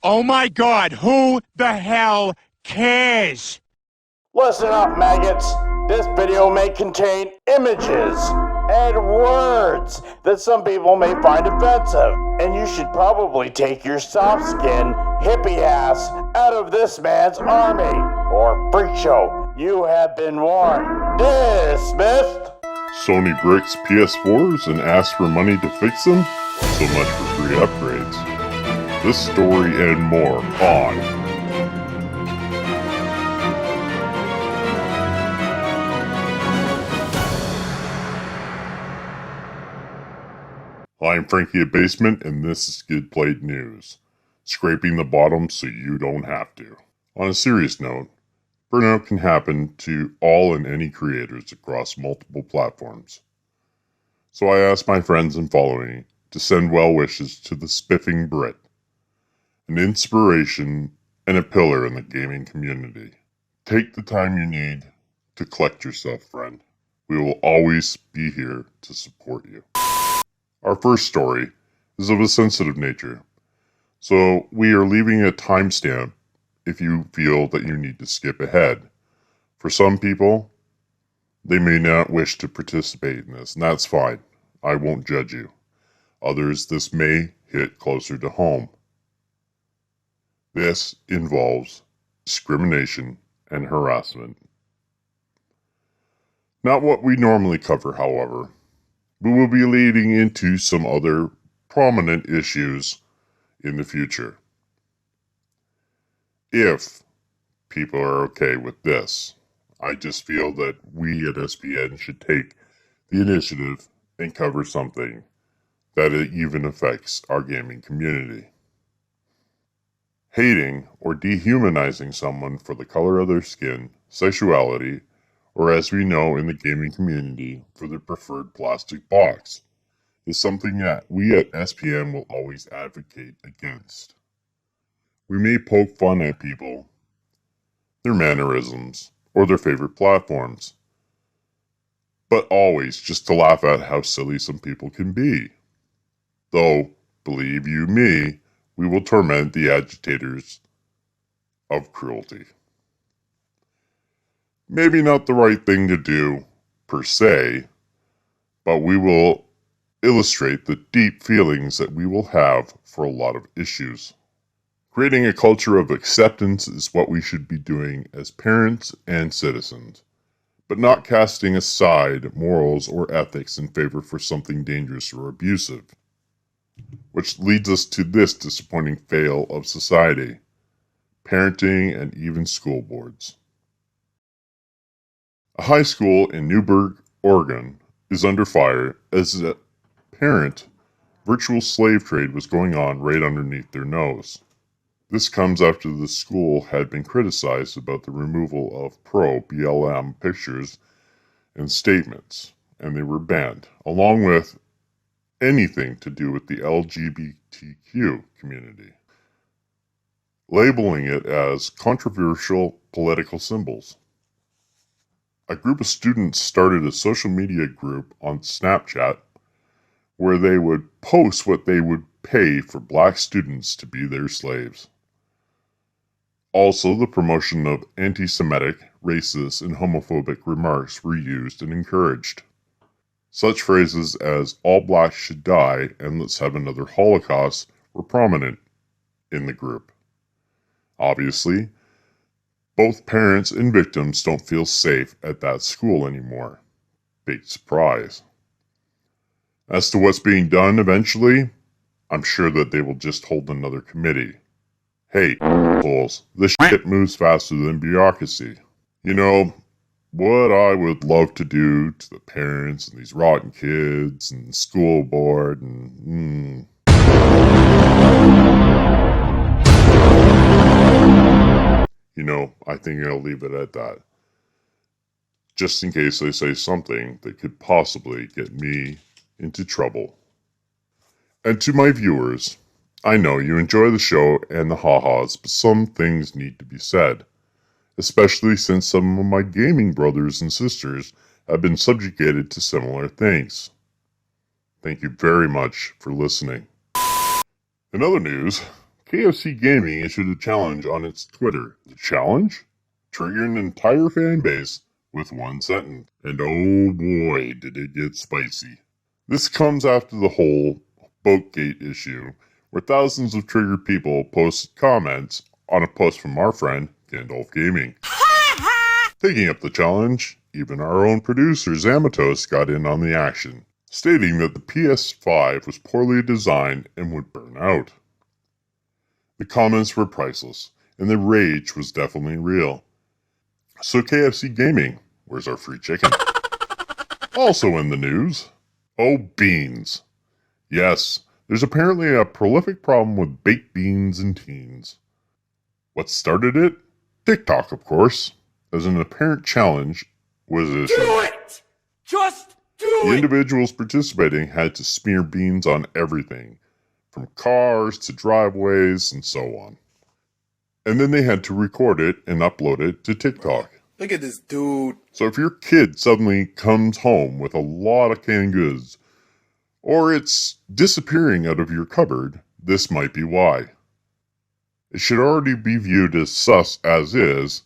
Oh my God, who the hell cares? Listen up, maggots. This video may contain images and words that some people may find offensive, and you should probably take your soft skin, hippie ass out of this man's army or freak show. You have been warned. Dismissed. Sony bricks PS4s and asks for money to fix them? So much for free upgrades. This story and more on I'm Frankie at Basement, and this is Skid Plate News. Scraping the bottom so you don't have to. On a serious note, burnout can happen to all and any creators across multiple platforms. So I asked my friends and following to send well wishes to the Spiffing Brit, an inspiration and a pillar in the gaming community. Take the time you need to collect yourself, friend. We will always be here to support you. Our first story is of a sensitive nature, so we are leaving a timestamp if you feel that you need to skip ahead. For some people, they may not wish to participate in this, and that's fine. I won't judge you. Others, this may hit closer to home. This involves discrimination and harassment. Not what we normally cover, however. We will be leading into some other prominent issues in the future. If people are okay with this, I just feel that we at SPN should take the initiative and cover something that it even affects our gaming community. Hating or dehumanizing someone for the color of their skin, sexuality, or as we know in the gaming community, for their preferred plastic box, is something that we at SPN will always advocate against. We may poke fun at people, their mannerisms, or their favorite platforms, but always just to laugh at how silly some people can be. Though, believe you me, we will torment the agitators of cruelty. Maybe not the right thing to do, per se, but we will illustrate the deep feelings that we will have for a lot of issues. Creating a culture of acceptance is what we should be doing as parents and citizens, but not casting aside morals or ethics in favor for something dangerous or abusive. Which leads us to this disappointing fail of society, parenting and even school boards. A high school in Newberg, Oregon is under fire as a parent virtual slave trade was going on right underneath their nose. This comes after the school had been criticized about the removal of pro-BLM pictures and statements, and they were banned, along with anything to do with the LGBTQ community, labeling it as controversial political symbols. A group of students started a social media group on Snapchat where they would post what they would pay for black students to be their slaves. Also, the promotion of anti-Semitic, racist, and homophobic remarks were used and encouraged. Such phrases as "all blacks should die" and "let's have another Holocaust" were prominent in the group. Obviously, both parents and victims don't feel safe at that school anymore. Big surprise. As to what's being done eventually, I'm sure that they will just hold another committee. Hey, assholes, this shit moves faster than bureaucracy. You know, what I would love to do to the parents and these rotten kids and the school board and You know, I think I'll leave it at that. Just in case I say something that could possibly get me into trouble. And to my viewers, I know you enjoy the show and the ha-has, but some things need to be said. Especially since some of my gaming brothers and sisters have been subjugated to similar things. Thank you very much for listening. In other news, KFC Gaming issued a challenge on its Twitter. The challenge? Trigger an entire fan base with one sentence. And oh boy, did it get spicy. This comes after the whole Boatgate issue, where thousands of triggered people posted comments on a post from our friend, Gandalf Gaming. Taking up the challenge, even our own producer, Zamatos, got in on the action, stating that the PS5 was poorly designed and would burn out. The comments were priceless, and the rage was definitely real. So KFC Gaming, where's our free chicken? Also in the news, oh beans. Yes, there's apparently a prolific problem with baked beans in teens. What started it? TikTok, of course, as an apparent challenge was issued. Do it! Just do The it! individuals participating had to smear beans on everything, from cars to driveways and so on. And then they had to record it and upload it to TikTok. Look at this dude. So if your kid suddenly comes home with a lot of canned goods, or it's disappearing out of your cupboard, this might be why. It should already be viewed as sus as is,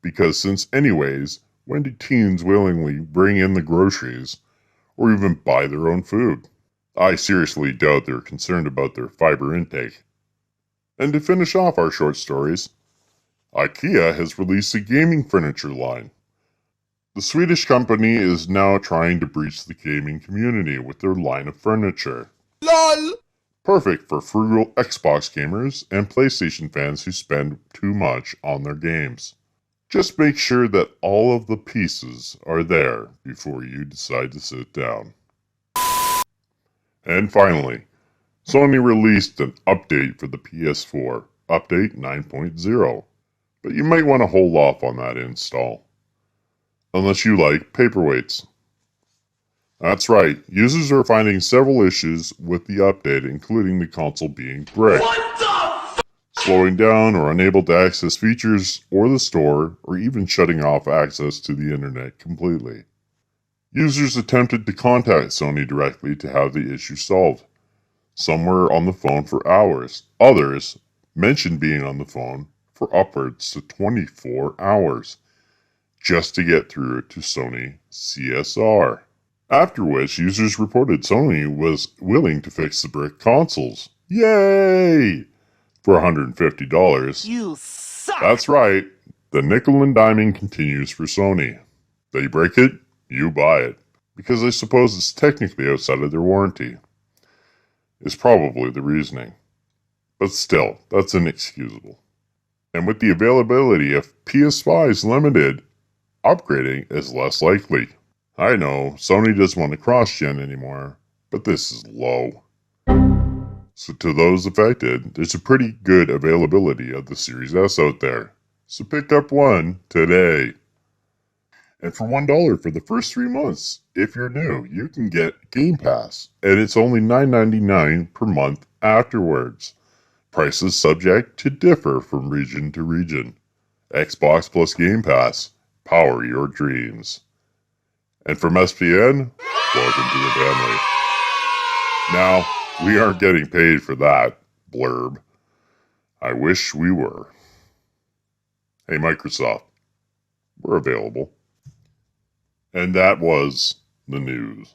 because since anyways, when do teens willingly bring in the groceries, or even buy their own food? I seriously doubt they're concerned about their fiber intake. And to finish off our short stories, IKEA has released a gaming furniture line. The Swedish company is now trying to breach the gaming community with their line of furniture. LOL! Perfect for frugal Xbox gamers and PlayStation fans who spend too much on their games. Just make sure that all of the pieces are there before you decide to sit down. And finally, Sony released an update for the PS4, Update 9.0, but you might want to hold off on that install. Unless you like paperweights. That's right, users are finding several issues with the update, including the console being bricked, slowing down or unable to access features or the store, or even shutting off access to the internet completely. Users attempted to contact Sony directly to have the issue solved. Some were on the phone for hours. Others mentioned being on the phone for upwards to 24 hours, just to get through to Sony CSR. After which, users reported Sony was willing to fix the brick consoles. Yay! For $150. You suck! That's right, the nickel and diming continues for Sony. They break it, you buy it. Because I suppose it's technically outside of their warranty. Is probably the reasoning. But still, that's inexcusable. And with the availability of PS5s limited, upgrading is less likely. I know, Sony doesn't want to cross-gen anymore, but this is low. So to those affected, there's a pretty good availability of the Series S out there. So pick up one today. And for $1 for the first 3 months, if you're new, you can get Game Pass. And it's only $9.99 per month afterwards. Prices subject to differ from region to region. Xbox plus Game Pass. Power your dreams. And from SPN, welcome to the family. Now, we aren't getting paid for that blurb. I wish we were. Hey, Microsoft, we're available. And that was the news.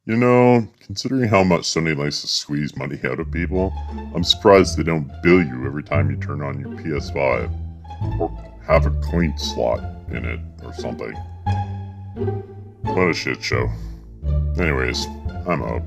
You know, considering how much Sony likes to squeeze money out of people, I'm surprised they don't bill you every time you turn on your PS5. Or have a coin slot in it or something. What a shit show. Anyways, I'm out.